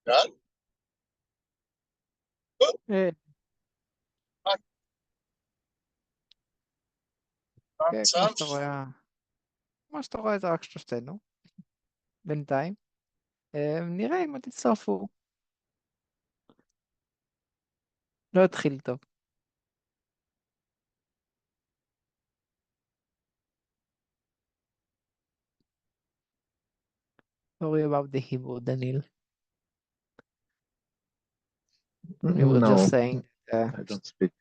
כן, כמו שאתה רואה זה רק שלושתנו, בינתיים. נראה אם תצטרפו. לא התחיל טוב. Sorry about the Hebrew, Daniel. We were just saying I don't speak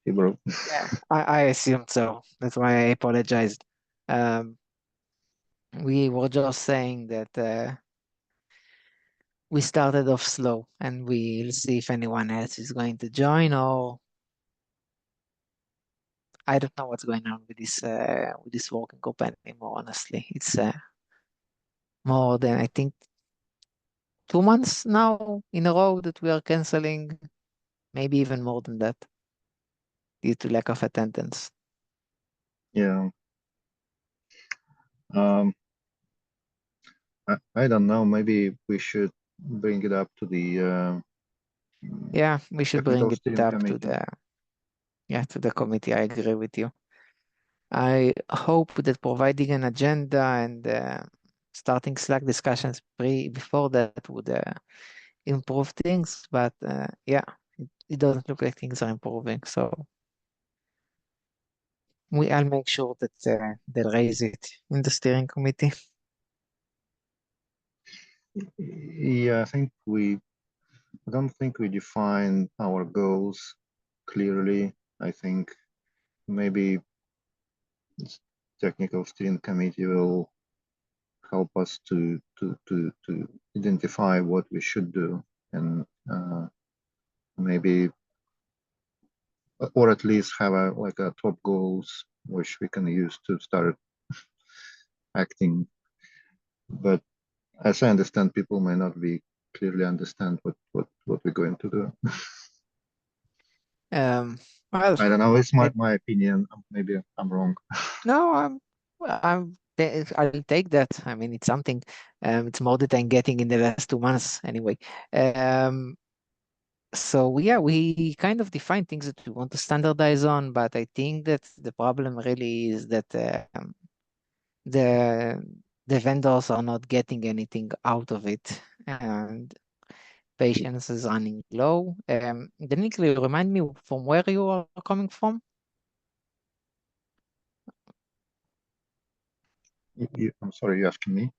Hebrew. Yeah, I assumed so. That's why I apologized. We were just saying that we started off slow and we'll see if anyone else is going to join, or I don't know what's going on with this working group anymore, honestly. It's more than, I think, 2 months now in a row that we are canceling, maybe even more than that, due to lack of attendance. Yeah. I don't know. Maybe we should bring it up to the Yeah, we should bring technical it steering up to committee. to the committee. I agree with you. I hope that providing an agenda and starting Slack discussions before that would improve things, but yeah, it doesn't look like things are improving. So I'll make sure that they'll raise it in the steering committee. Yeah, I don't think we define our goals clearly. I think maybe this technical steering committee will help us to identify what we should do, and maybe, or at least have a top goals which we can use to start acting. But as I understand, people may not be clearly understand what we're going to do. Well, I don't know. It's my opinion. Maybe I'm wrong. No, I'll take that. I mean, it's something. It's more that I'm getting in the last 2 months anyway. So yeah, we kind of define things that we want to standardize on, but I think that the problem really is that the vendors are not getting anything out of it, and patience is running low. Definitely remind me from where you are coming from. I'm sorry, you're asking me?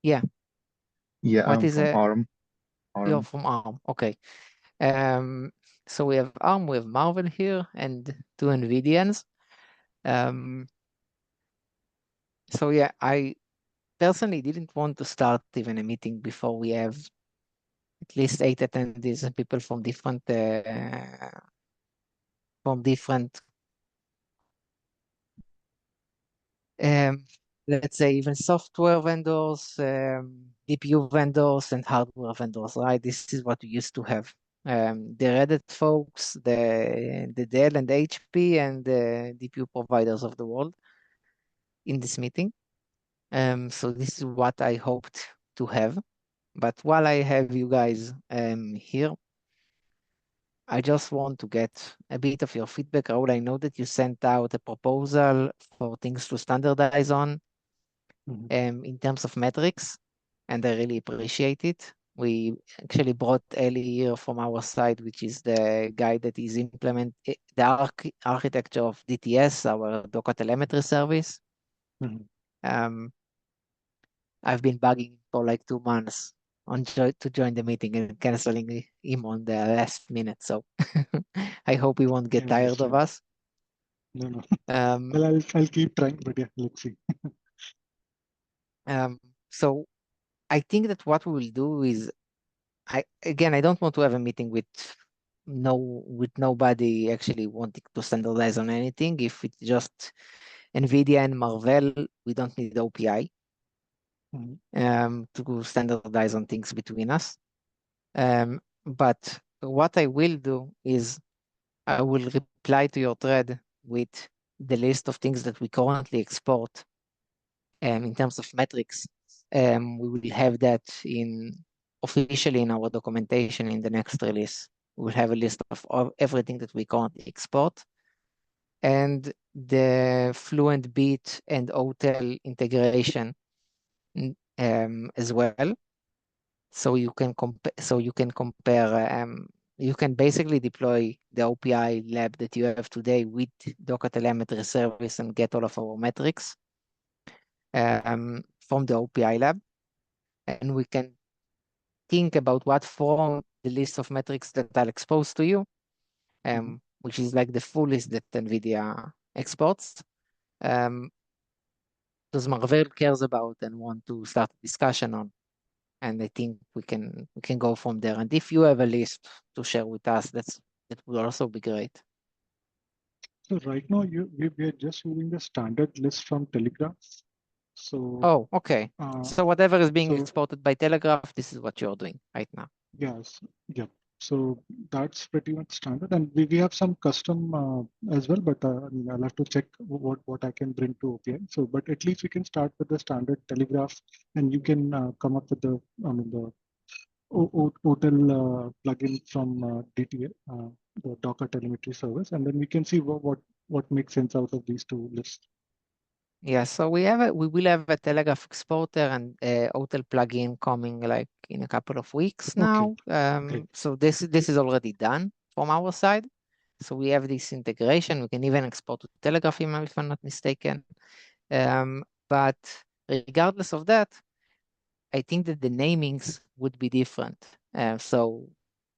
Yeah. Yeah, What I'm is from it? ARM. You're from ARM. Okay. So we have ARM, we have Marvel here, and 2 NVIDIAns. So yeah, I personally didn't want to start even a meeting before we have at least 8 attendees and people from different let's say even software vendors, DPU vendors, and hardware vendors, right? This is what we used to have. The Red Hat folks, the Dell and HP, and the DPU providers of the world in this meeting. So this is what I hoped to have. But while I have you guys here, I just want to get a bit of your feedback. Raul, I know that you sent out a proposal for things to standardize on in terms of metrics, and I really appreciate it. We actually brought Eli here from our side, which is the guy that is implementing the architecture of DTS, our Docker telemetry service. I've been bugging for like 2 months to join the meeting and canceling him on the last minute. So I hope he won't get tired of us. No. Well, I'll keep trying, but yeah, let's see. So I think that what we will do is, I don't want to have a meeting with nobody actually wanting to standardize on anything. If it's just NVIDIA and Marvell, we don't need OPI to standardize on things between us. But what I will do is I will reply to your thread with the list of things that we currently export in terms of metrics. We will have that in officially in our documentation in the next release. We'll have a list of everything that we currently export, and the Fluent Beat and Hotel integration as well. So you can compare. You can basically deploy the OPI lab that you have today with Docker telemetry service and get all of our metrics from the OPI lab, and we can think about what from the list of metrics that I'll expose to you, which is like the full list that NVIDIA exports. Does Marvell cares about and want to start a discussion on, and I think we can go from there. And if you have a list to share with us, that would also be great. So right now we are just using the standard list from Telegraph. So Oh, okay. So whatever is being so- exported by Telegraph, this is what you're doing right now. yes, yeah. So that's pretty much standard, and we have some custom as well. But I'll have to check what I can bring to OPI. So, but at least we can start with the standard Telegraph, and you can come up with the Hotel plugin from DTA, the Docker telemetry service, and then we can see what makes sense out of these two lists. Yeah, so we will have a Telegraph exporter and a Hotel plugin coming like in a couple of weeks now. Great. So this is already done from our side. So we have this integration. We can even export to Telegraph email if I'm not mistaken. But regardless of that, I think that the namings would be different. So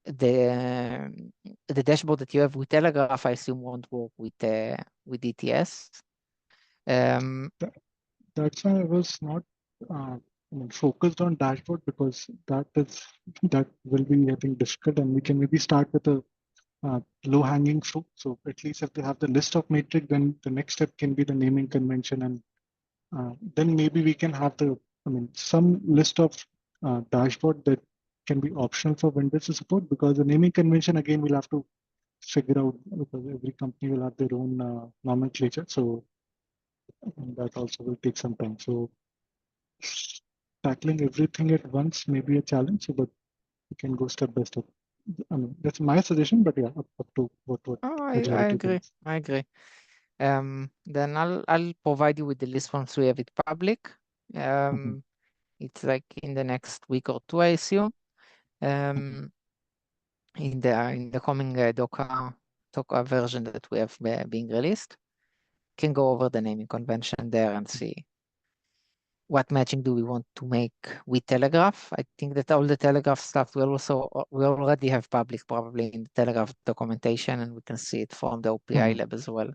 the dashboard that you have with Telegraph, I assume, won't work with DTS. That's why I was not focused on dashboard, because that will be, I think, difficult, and we can maybe start with a low hanging fruit. So at least if they have the list of metric, then the next step can be the naming convention, and then maybe we can have some list of dashboard that can be optional for vendors to support, because the naming convention, again, we'll have to figure out, because every company will have their own nomenclature. So that also will take some time. So tackling everything at once may be a challenge, but we can go step by step. That's my suggestion, but yeah, up to what I majority agree. thinks. I agree. Then I'll provide you with the list once we have it public. It's like in the next week or two, I assume. In the coming Docker version that we have being released, can go over the naming convention there and see what matching do we want to make with Telegraph. I think that all the Telegraph stuff we already have public, probably in the Telegraph documentation, and we can see it from the OPI lab as well.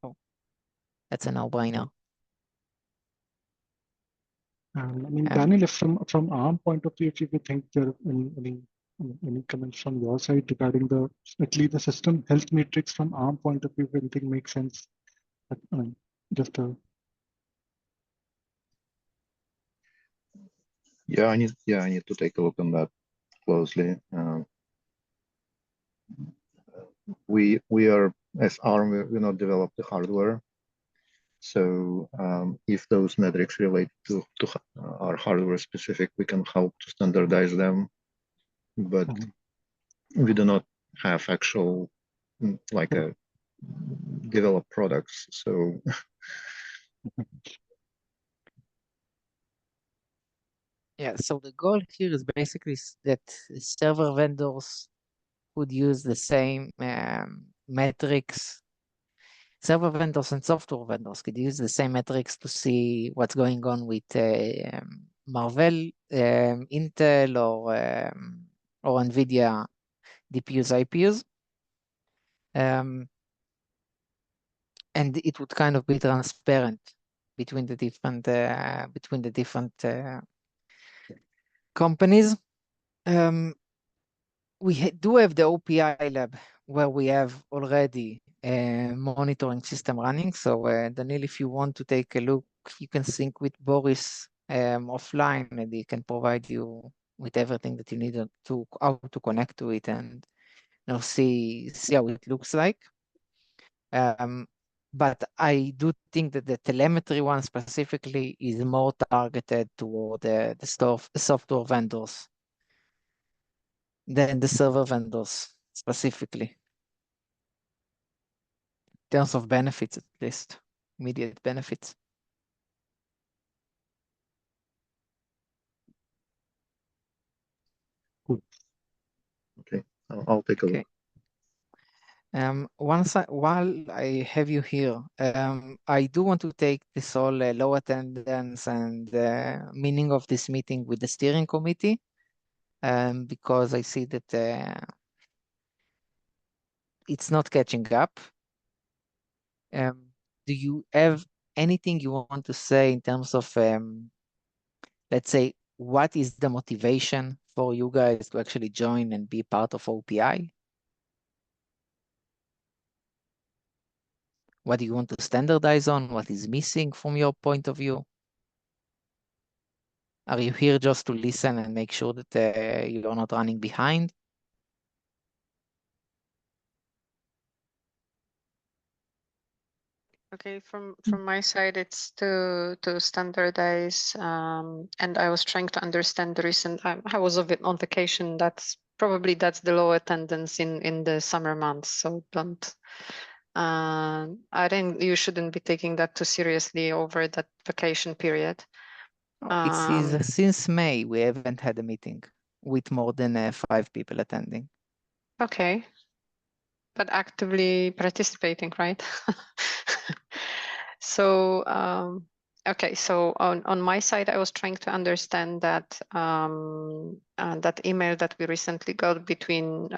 So that's a no-brainer. Daniel, if from ARM point of view, if you think there are any comments from your side regarding at least the system health matrix from ARM point of view, if anything makes sense. Just a Yeah, I need to take a look on that closely. We are, as ARM, we not develop the hardware. So if those metrics relate to our hardware specific, we can help to standardize them, but we do not have actual like a developed products. So yeah, so the goal here is basically that server vendors would use the same metrics. Server vendors and software vendors could use the same metrics to see what's going on with Marvell, Intel, or NVIDIA DPUs, IPUs. And it would kind of be transparent between the different companies. We do have the OPI lab where we have already a monitoring system running. So Daniel, if you want to take a look, you can sync with Boris offline, and he can provide you with everything that you need to how to connect to it and see how it looks like. But I do think that the telemetry one specifically is more targeted toward the software vendors than the server vendors specifically, in terms of benefits, at least immediate benefits. Cool. Okay, I'll take a Okay. look. While I have you here, I do want to take this whole low attendance and meaning of this meeting with the steering committee, because I see that it's not catching up. Do you have anything you want to say in terms of, let's say, what is the motivation for you guys to actually join and be part of OPI? What do you want to standardize on? What is missing from your point of view? Are you here just to listen and make sure that you're not running behind? Okay, from my side, it's to standardize, and I was trying to understand the recent. I was on vacation. That's the low attendance in the summer months. So don't. I think you shouldn't be taking that too seriously over that vacation period. It is since May we haven't had a meeting with more than 5 people attending. Okay, but actively participating, right? So okay, so on my side, I was trying to understand that that email that we recently got between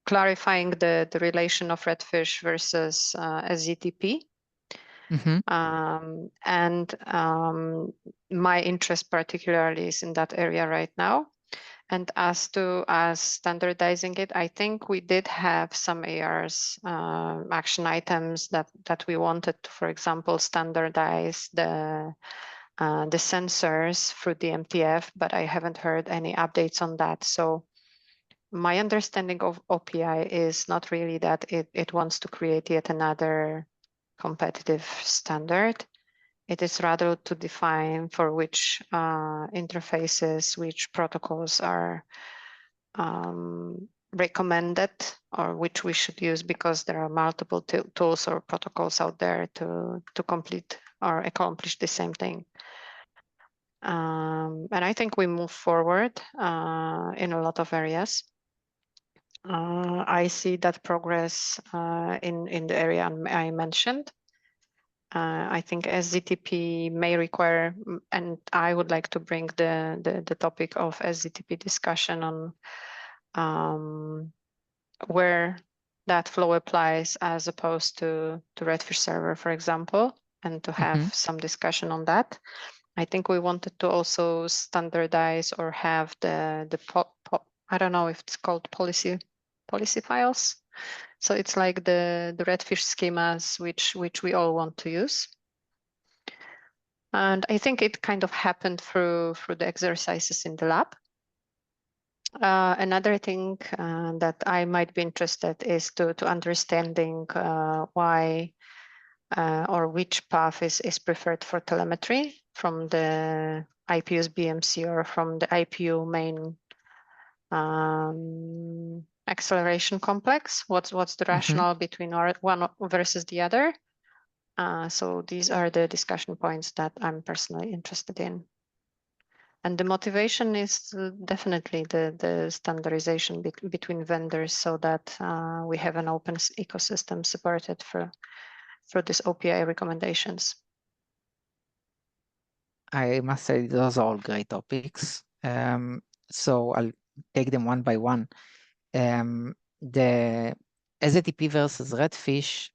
clarifying the relation of Redfish versus SZTP. And my interest particularly is in that area right now. And as to standardizing it, I think we did have some ARs action items that we wanted to, for example, standardize the sensors through the MTF, but I haven't heard any updates on that. So my understanding of OPI is not really that it wants to create yet another competitive standard. It is rather to define for which interfaces, which protocols are recommended or which we should use, because there are multiple tools or protocols out there to complete or accomplish the same thing. And I think we move forward in a lot of areas. I see that progress in the area I mentioned. I think SZTP may require, and I would like to bring the topic of SZTP discussion on where that flow applies as opposed to Redfish server, for example, and to have some discussion on that. I think we wanted to also standardize or have the I don't know if it's called policy files. So it's like the Redfish schemas, which we all want to use. And I think it kind of happened through the exercises in the lab. Another thing that I might be interested is to understanding why or which path is preferred for telemetry from the IPU's BMC or from the IPU main acceleration complex. What's the rationale between one versus the other? So these are the discussion points that I'm personally interested in. And the motivation is definitely the standardization between vendors, so that we have an open ecosystem supported for this OPI recommendations. I must say those are all great topics. So I'll take them one by one. The SZTP versus Redfish,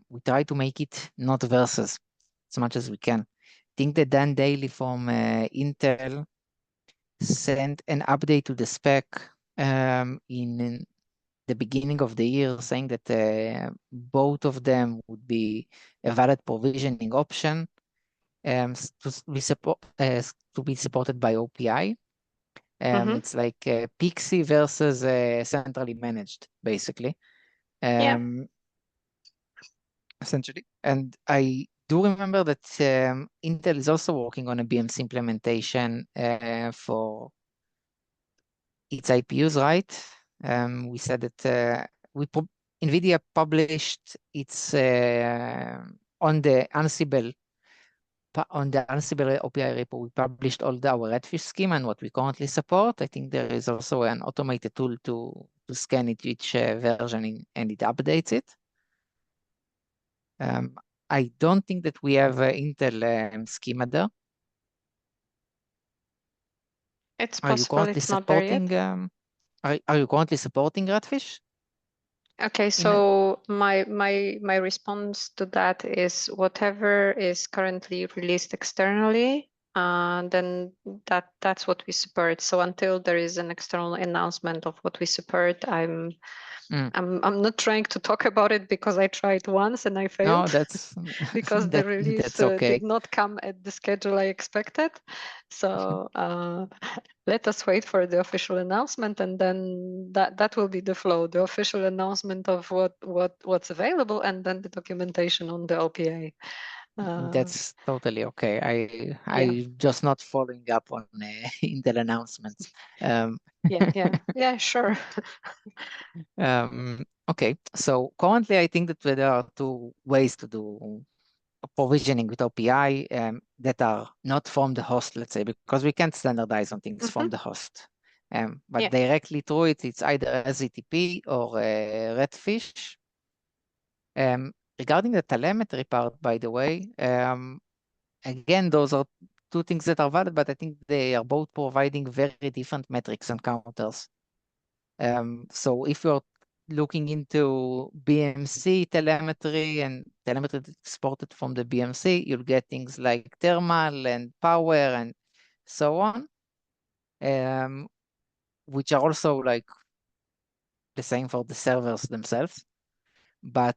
we try to make it not versus as much as we can. I think that Dan Daly from Intel sent an update to the spec in the beginning of the year, saying that both of them would be a valid provisioning option to be supported by OPI. It's like PXE versus centrally managed, basically. Essentially. And I do remember that Intel is also working on a BMC implementation for its IPUs, right? We said that NVIDIA published its on the Ansible OPI repo. We published all our Redfish schema and what we currently support. I think there is also an automated tool to scan it each version and it updates it. I don't think that we have Intel schema there. It's Are you possible currently it's not there yet. supporting? Are you currently supporting Redfish? Okay, so my response to that is whatever is currently released externally, then that's what we support. So until there is an external announcement of what we support, I'm not trying to talk about it because I tried once and I failed. No, that's because the release that's okay. did not come at the schedule I expected. So let us wait for the official announcement, and then that will be the flow: the official announcement of what's available, and then the documentation on the OPA. That's totally okay. I just not following up on Intel announcements. Yeah, sure. Okay, so currently I think that there are two ways to do provisioning with OPI that are not from the host, let's say, because we can't standardize on things from the host. But directly through it, it's either SZTP or Redfish. Regarding the telemetry part, by the way, again, those are two things that are valid, but I think they are both providing very different metrics and counters. So if you're looking into BMC telemetry and telemetry that's exported from the BMC, you'll get things like thermal and power and so on, which are also like the same for the servers themselves. But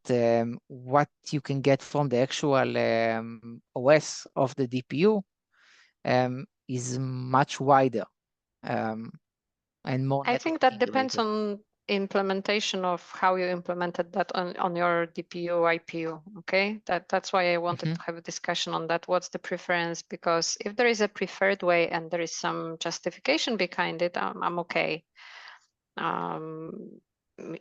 what you can get from the actual OS of the DPU is much wider and more. I think that depends on implementation of how you implemented that on your DPU IPU. Okay, that's why I wanted to have a discussion on that. What's the preference? Because if there is a preferred way and there is some justification behind it, I'm okay.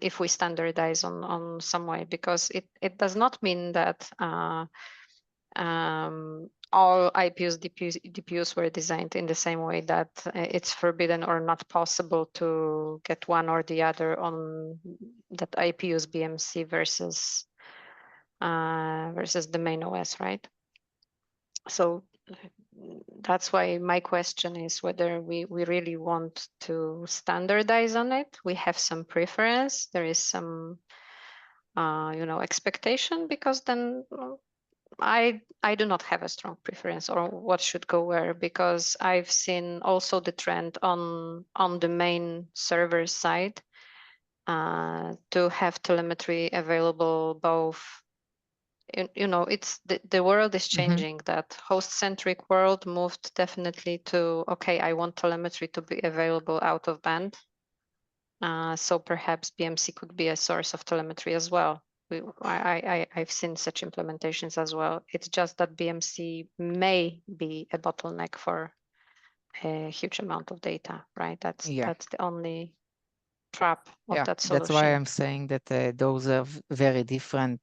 If we standardize on some way, because it does not mean that all IPUs, DPUs were designed in the same way, that it's forbidden or not possible to get one or the other on that IPU's BMC versus the main OS, right? So that's why my question is whether we really want to standardize on it. We have some preference. There is some, expectation, because then I do not have a strong preference or what should go where, because I've seen also the trend on the main server side to have telemetry available both. It's the world is changing. That host-centric world moved definitely to, okay, I want telemetry to be available out of band. So perhaps BMC could be a source of telemetry as well. I've seen such implementations as well. It's just that BMC may be a bottleneck for a huge amount of data, right? That's the only trap of that solution. That's why I'm saying that those are very different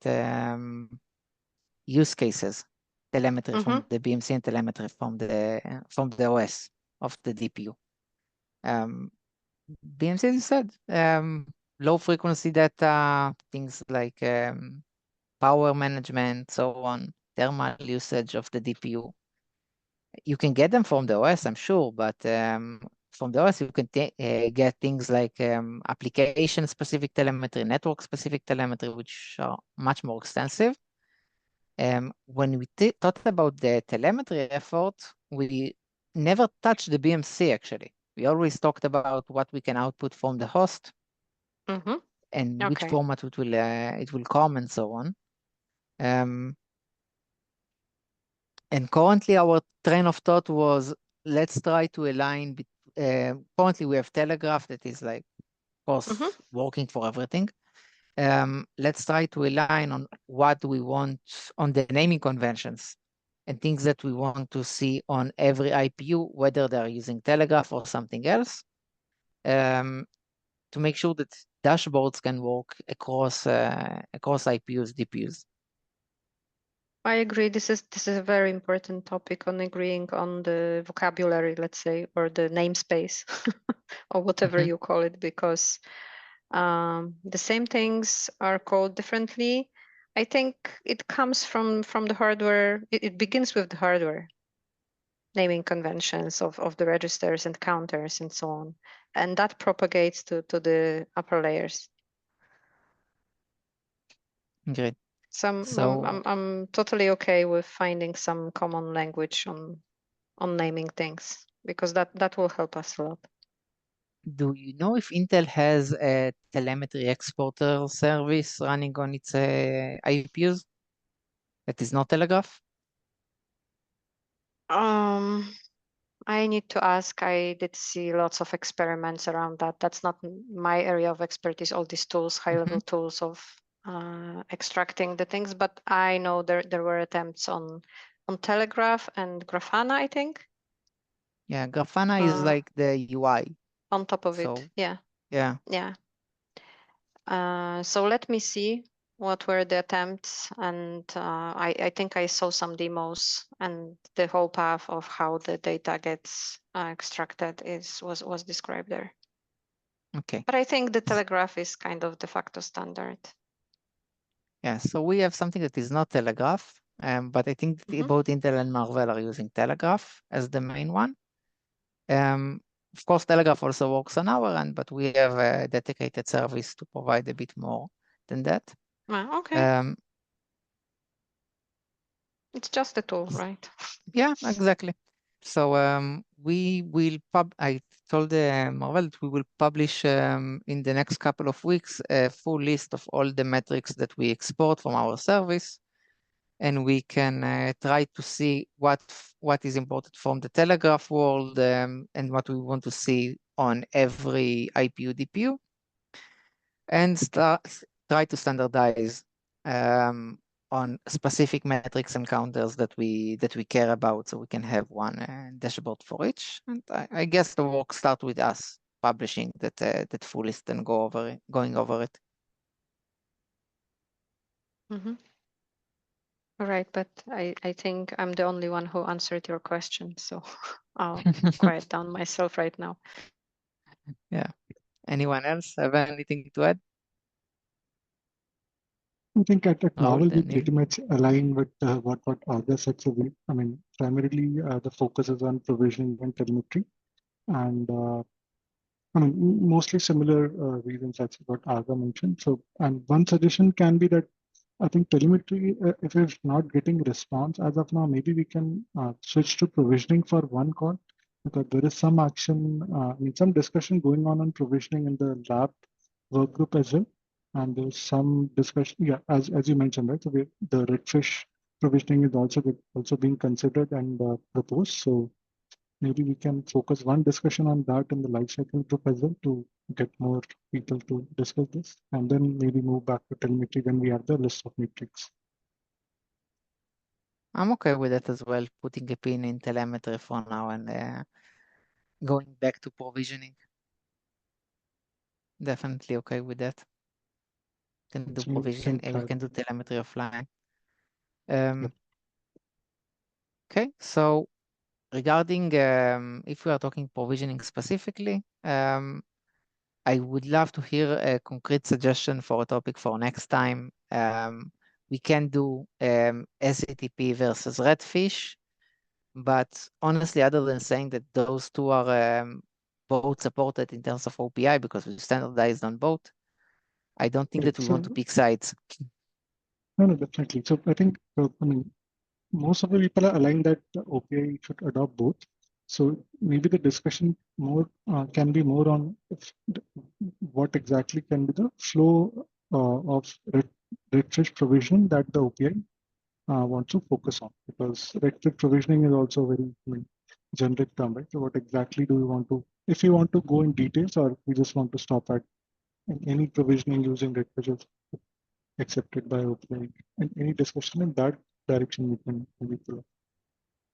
use cases. Telemetry from the BMC and telemetry from the OS of the DPU. BMC, as you said, low frequency data, things like power management, so on, thermal usage of the DPU. You can get them from the OS, I'm sure, but from the OS you can get things like application-specific telemetry, network-specific telemetry, which are much more extensive. When we talked about the telemetry effort, we never touched the BMC, actually. We always talked about what we can output from the host and which format it will come and so on. And currently our train of thought was, let's try to align. Currently we have Telegraph that is like, of course, working for everything. Let's try to align on what we want on the naming conventions and things that we want to see on every IPU, whether they're using Telegraph or something else. to make sure that dashboards can work across IPUs, DPUs. I agree. This is a very important topic on agreeing on the vocabulary, let's say, or the namespace, or whatever Mhm. you call it, because the same things are called differently. I think it comes from the hardware. It begins with the hardware, naming conventions of the registers and counters and so on, and that propagates to the upper layers. Great. So So I'm totally okay with finding some common language on naming things, because that will help us a lot. do you know if Intel has a telemetry exporter service running on its IPUs that is not Telegraph? I need to ask. I did see lots of experiments around that. That's not my area of expertise, all these tools, high-level tools of extracting the things, but I know there were attempts on Telegraph and Grafana, I think, Yeah, Grafana is like the UI. on top of So it. Yeah. yeah, Yeah. So let me see what were the attempts, and I think I saw some demos, and the whole path of how the data gets extracted was described there. okay. But I think the Telegraph is kind of de facto standard. Yeah, so we have something that is not Telegraph, but I think Mhm. both Intel and Marvell are using Telegraph as the main one. Of course, Telegraph also works on our end, but we have a dedicated service to provide a bit more than that. Okay. It's just a tool, right? Yeah, exactly. So I told Marvell that we will publish in the next couple of weeks a full list of all the metrics that we export from our service, and we can try to see what is important from the Telegraph world and what we want to see on every IPU DPU, and try to standardize on specific metrics and counters that we care about, so we can have one dashboard for each. And I guess the work starts with us publishing that full list and going over it. All right, but I think I'm the only one who answered your question, so I'll quiet down myself right now. Yeah. Anyone else have anything to add? I think at Raoul, Marvell, we Neil? pretty much align with what Arga said. So primarily the focus is on provisioning and telemetry, and mostly similar reasons that's what Arga mentioned. So, and one suggestion can be that I think telemetry, if it's not getting response as of now, maybe we can switch to provisioning for one call, because there is some action, some discussion going on provisioning in the lab work group as well. And there's some discussion, yeah, as you mentioned, right? So the Redfish provisioning is also being considered and proposed. So maybe we can focus one discussion on that in the lifecycle group as well to get more people to discuss this, and then maybe move back to telemetry when we have the list of metrics. I'm okay with that as well, putting a pin in telemetry for now and going back to provisioning. Definitely okay with that. Can do So we provision can and we try can do that. telemetry offline. Okay, so regarding if we are talking provisioning specifically, I would love to hear a concrete suggestion for a topic for next time. We can do SATP versus Redfish, but honestly, other than saying that those two are both supported in terms of OPI because we standardized on both, I don't think Right. that we want to pick sides. No, definitely. So I think, most of the people are aligned that the OPI should adopt both. So maybe the discussion more can be more on what exactly can be the flow of Redfish provisioning that the OPI wants to focus on, because Redfish provisioning is also a very generic term, right? So what exactly do we want to, if you want to go in details, or we just want to stop at any provisioning using Redfish is accepted by OPI, and any discussion in that direction we can maybe pull up.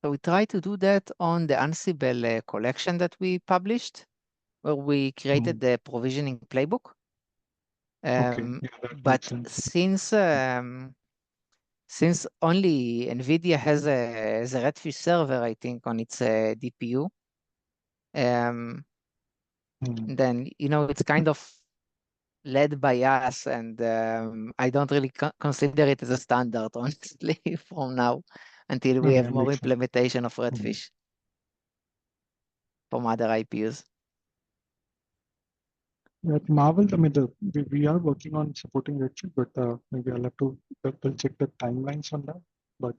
So we try to do that on the Ansible collection that we published. where we created the provisioning playbook. Okay, yeah, that makes But sense. since only NVIDIA has a Redfish server, I think, on its DPU, then it's kind of led by us, and I don't really consider it as a standard, honestly, from now until we Okay, have that more makes sense. implementation of Redfish from other IPUs. At Marvel, I mean, we are working on supporting Redfish, but maybe I'll have to double check the timelines on that. But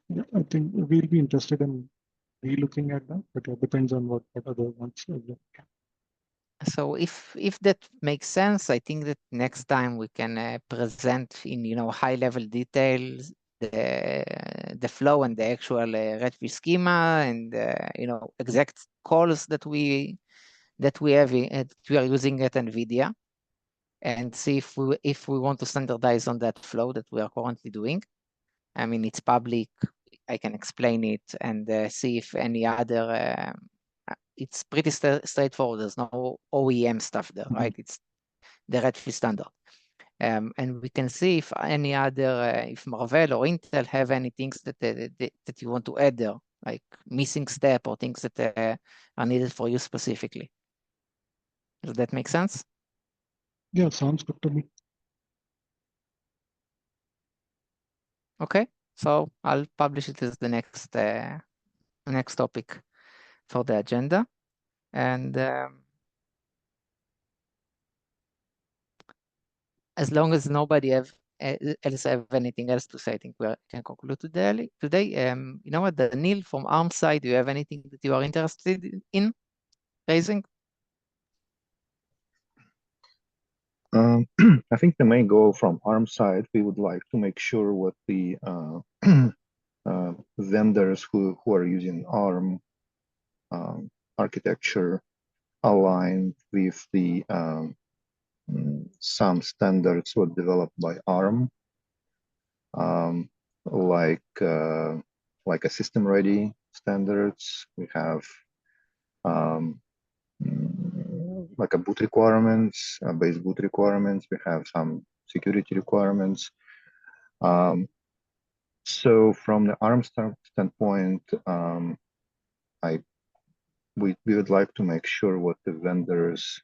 yeah, I think we'll be interested in re-looking at that, but it depends on what other ones. So if that makes sense, I think that next time we can present in high level details the flow and the actual Redfish schema and exact calls that we have that we are using at NVIDIA, and see if we want to standardize on that flow that we are currently doing. I mean, it's public. I can explain it and see if any other. It's pretty straightforward. There's no OEM stuff there, right? It's the Redfish standard. And we can see if any other, if Marvell or Intel have any things that you want to add there, like missing step or things that are needed for you specifically. Does that make sense? Yeah, sounds good to me. Okay, so I'll publish it as the next topic for the agenda, and as long as nobody else have anything else to say, I think we can conclude today. What, Daniil from ARM side, do you have anything that you are interested in raising? I think the main goal from ARM side, we would like to make sure what the vendors who are using ARM architecture aligned with the some standards were developed by ARM, like a system ready standards. We have like a boot requirements, base boot requirements. We have some security requirements. So from the ARM standpoint, we would like to make sure what the vendors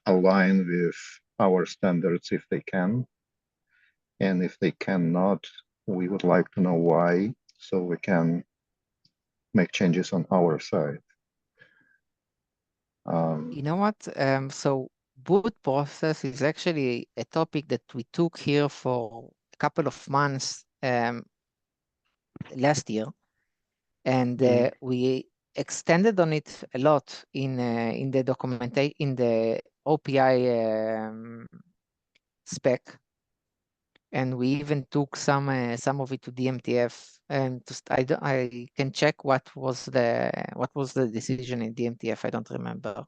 align with our standards if they can. And if they cannot, we would like to know why, so we can make changes on our side. You know what? So boot process is actually a topic that we took here for a couple of months last year, and we extended on it a lot in the documentation, in the OPI spec, and we even took some of it to DMTF. And I can check what was the decision in DMTF. I don't remember,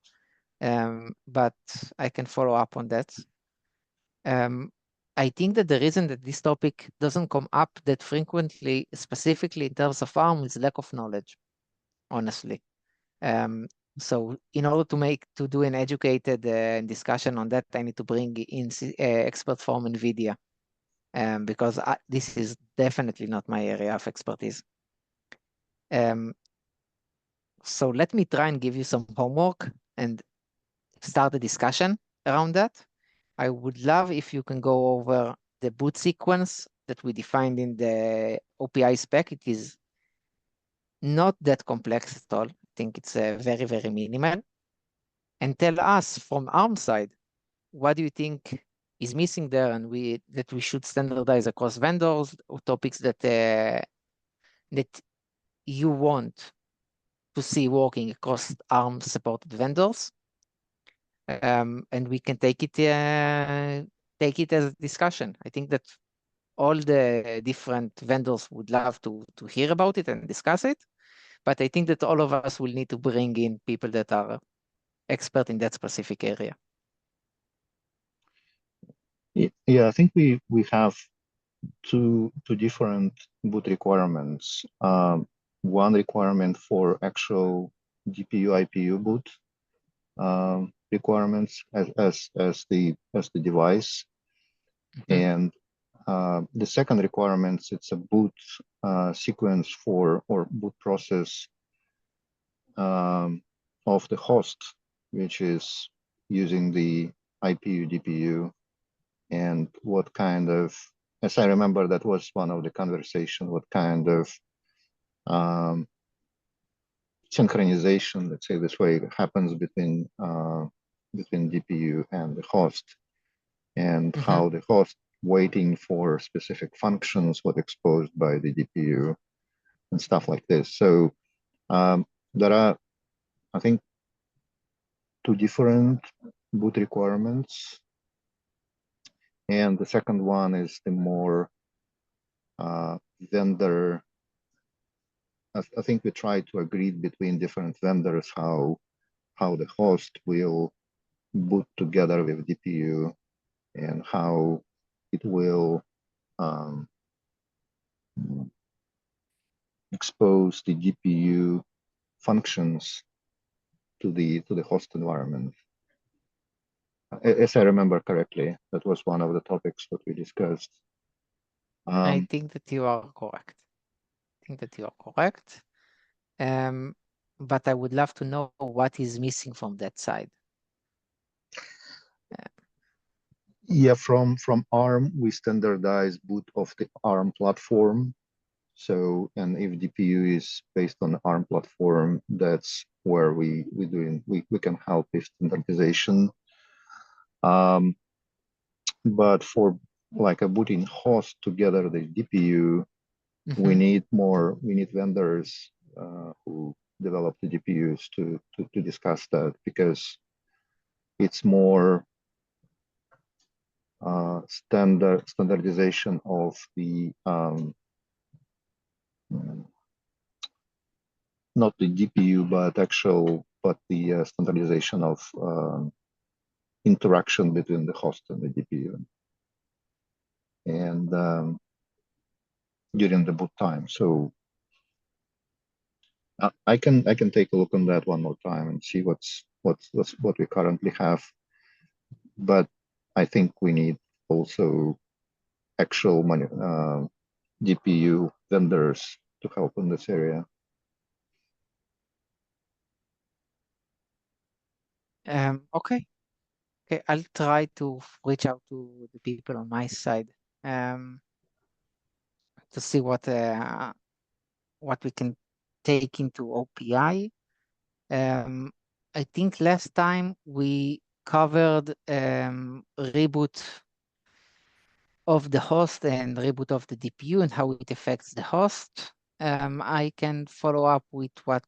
but I can follow up on that. I think that the reason that this topic doesn't come up that frequently, specifically in terms of ARM, is lack of knowledge, honestly. So in order to do an educated discussion on that, I need to bring in expert from NVIDIA, because this is definitely not my area of expertise. So let me try and give you some homework and start a discussion around that. I would love if you can go over the boot sequence that we defined in the OPI spec. It is not that complex at all. I think it's very, very minimal. And tell us from ARM side, what do you think is missing there, and that we should standardize across vendors, or topics that you want to see working across ARM supported vendors. And we can take it as a discussion. I think that all the different vendors would love to hear about it and discuss it, but I think that all of us will need to bring in people that are expert in that specific area. Yeah, I think we have two different boot requirements. One requirement for actual GPU IPU boot requirements as the device. And the second requirements, it's a boot sequence for or boot process of the host, which is using the IPU DPU, and what kind of, as I remember, that was one of the conversation, what kind of synchronization, let's say this way, happens between DPU and the host, and how the host waiting for specific functions was exposed by the DPU and stuff like this. So there are, I think, two different boot requirements. And the second one is the more vendor, I think we try to agree between different vendors how the host will boot together with DPU and how it will expose the GPU functions to the host environment. As I remember correctly, that was one of the topics that we discussed. I think that you are correct. But I would love to know what is missing from that side. Yeah, from ARM, we standardize boot of the ARM platform. So, and if DPU is based on ARM platform, that's where we can help with standardization. But for like a booting host together the DPU, we need vendors who develop the DPUs to discuss that, because it's more standardization of the not the GPU, but the standardization of interaction between the host and the DPU, and during the boot time. So I can take a look on that one more time and see what we currently have. But I think we need also actual GPU vendors to help in this area. Okay, I'll try to reach out to the people on my side to see what we can take into OPI. I think last time we covered reboot of the host and reboot of the DPU and how it affects the host. I can follow up with what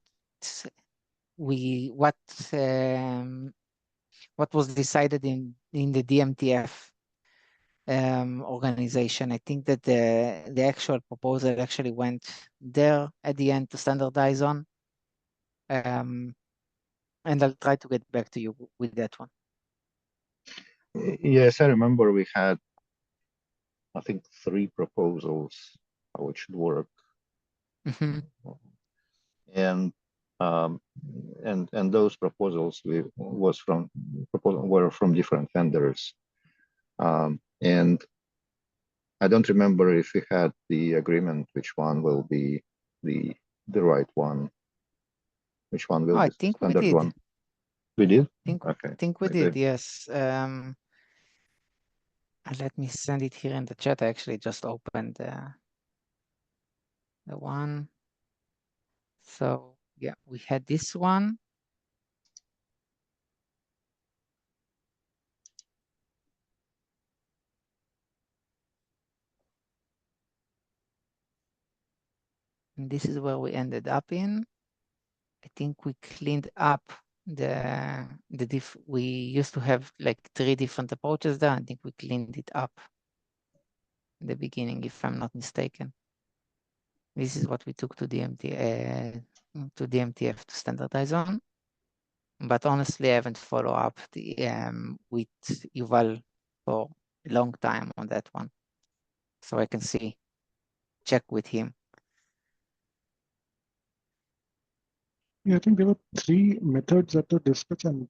was decided in the DMTF organization. I think that the actual proposal actually went there at the end to standardize on. And I'll try to get back to you with that one. Yes, I remember we had, I think, 3 proposals how it should work. And those proposals were from different vendors. And I don't remember if we had the agreement which one will be the right one. Which one will be the standard one? We did? Okay. I think we did, yes. Let me send it here in the chat. I actually just opened the one. So yeah, we had this one. And this is where we ended up in. I think we cleaned up we used to have like 3 different approaches there. I think we cleaned it up in the beginning, if I'm not mistaken. This is what we took to DMTF to standardize on. But honestly, I haven't followed up with Yuval for a long time on that one. So I can check with him. Yeah, I think there were 3 methods that were discussed, and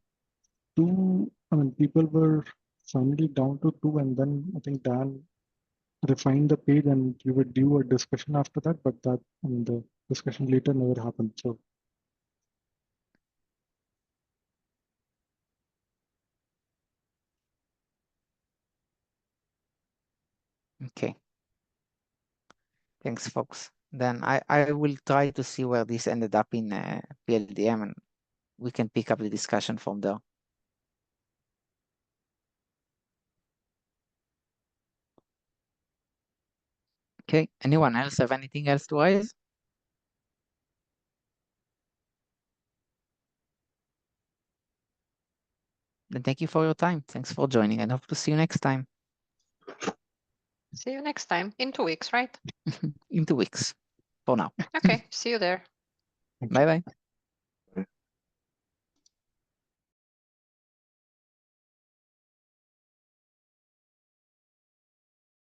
2, I mean, people were finally down to 2, and then I think Dan refined the page and we would do a discussion after that, but that, I mean, the discussion later never happened. So Okay. Thanks, folks. Then I will try to see where this ended up in PLDM, and we can pick up the discussion from there. Okay, anyone else have anything else to raise? Then thank you for your time. Thanks for joining, and hope to see you next time. See you next time in 2 weeks, right? In 2 weeks. For now. Okay, see you there. thank you. Bye bye.